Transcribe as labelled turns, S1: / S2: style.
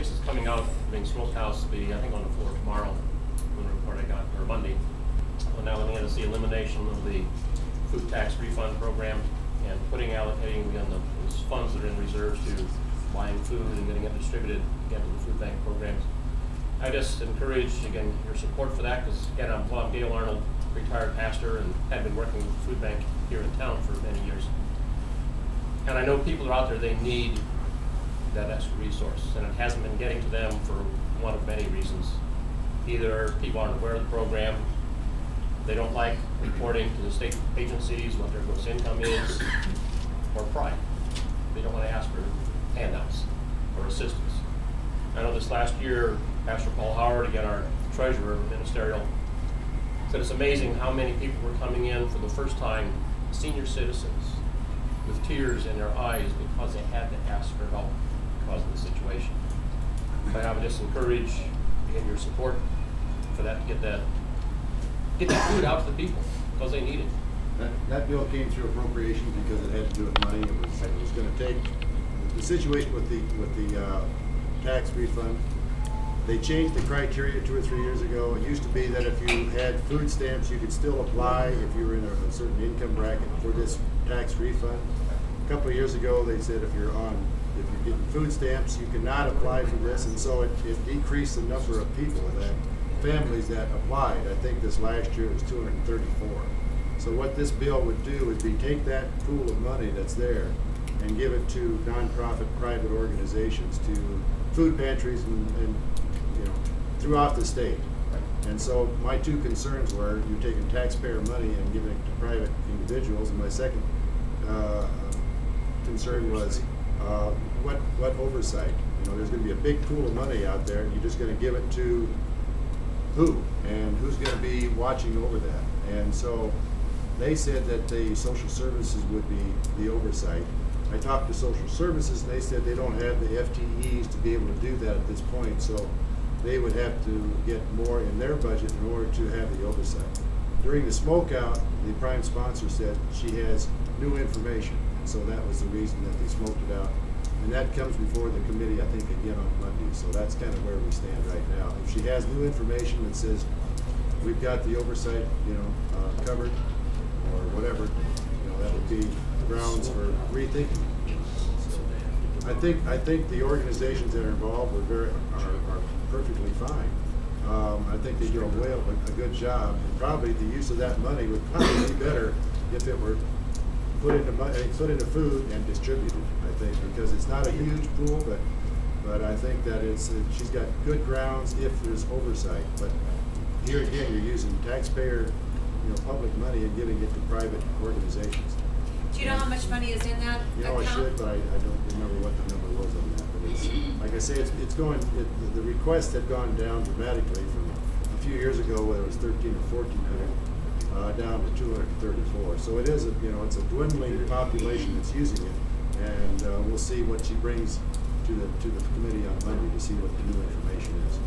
S1: 6 is coming out, being Smokehouse, will be, I think, on the floor tomorrow, when the report I got, or Monday. Well, now we're going to see elimination of the food tax refund program and allocating again those funds that are in reserves to buying food and getting it distributed again to the food bank programs. I just encourage, again, your support for that, because again, I'm Dale Arnold, retired pastor, and had been working with the food bank here in town for many years. And I know people are out there, they need that extra resource, and it hasn't been getting to them for one of many reasons. Either people aren't aware of the program, they don't like reporting to the state agencies what their gross income is, or pride. They don't want to ask for handouts or assistance. I know this last year, Pastor Paul Howard, again our treasurer, ministerial, said it's amazing how many people were coming in for the first time, senior citizens, with tears in their eyes because they had to ask for help because of the situation. But I would just encourage, again, your support for that, to get that food out to the people, because they need it.
S2: That bill came through appropriation because it had to do with money. It was going to take the situation with the tax refund. They changed the criteria 2 or 3 years ago. It used to be that if you had food stamps, you could still apply if you were in a certain income bracket for this tax refund. A couple of years ago, they said if you're getting food stamps, you cannot apply for this, and so it decreased the number of people, families that applied. I think this last year it was 234. So what this bill would do would be take that pool of money that's there and give it to nonprofit private organizations, to food pantries and throughout the state. And so my two concerns were, you're taking taxpayer money and giving it to private individuals, and my second concern was what oversight. There's going to be a big pool of money out there, and you're just going to give it to who, and who's going to be watching over that. And so they said that the social services would be the oversight. I talked to social services, and they said they don't have the FTEs to be able to do that at this point, so they would have to get more in their budget in order to have the oversight. During the smokeout, the prime sponsor said she has new information, so that was the reason that they smoked it out. And that comes before the committee, I think, again on Monday, so that's kind of where we stand right now. If she has new information that says we've got the oversight, covered, or whatever, that would be grounds for rethinking. So I think the organizations that are involved are perfectly fine. I think they do a good job, and probably the use of that money would probably be better if it were put into food and distributed. I think, because it's not a huge pool, but I think that she's got good grounds if there's oversight. But here again, you're using taxpayer, public money and giving it to private organizations.
S3: Do you know how much money is in that account?
S2: I should, but I don't remember what the number was on that. But it's, like I say, it's going. The requests have gone down dramatically from a few years ago, where it was 13 or 14 million, down to 234. So it is, it's a dwindling population that's using it, and we'll see what she brings to the committee on Monday to see what the new information is.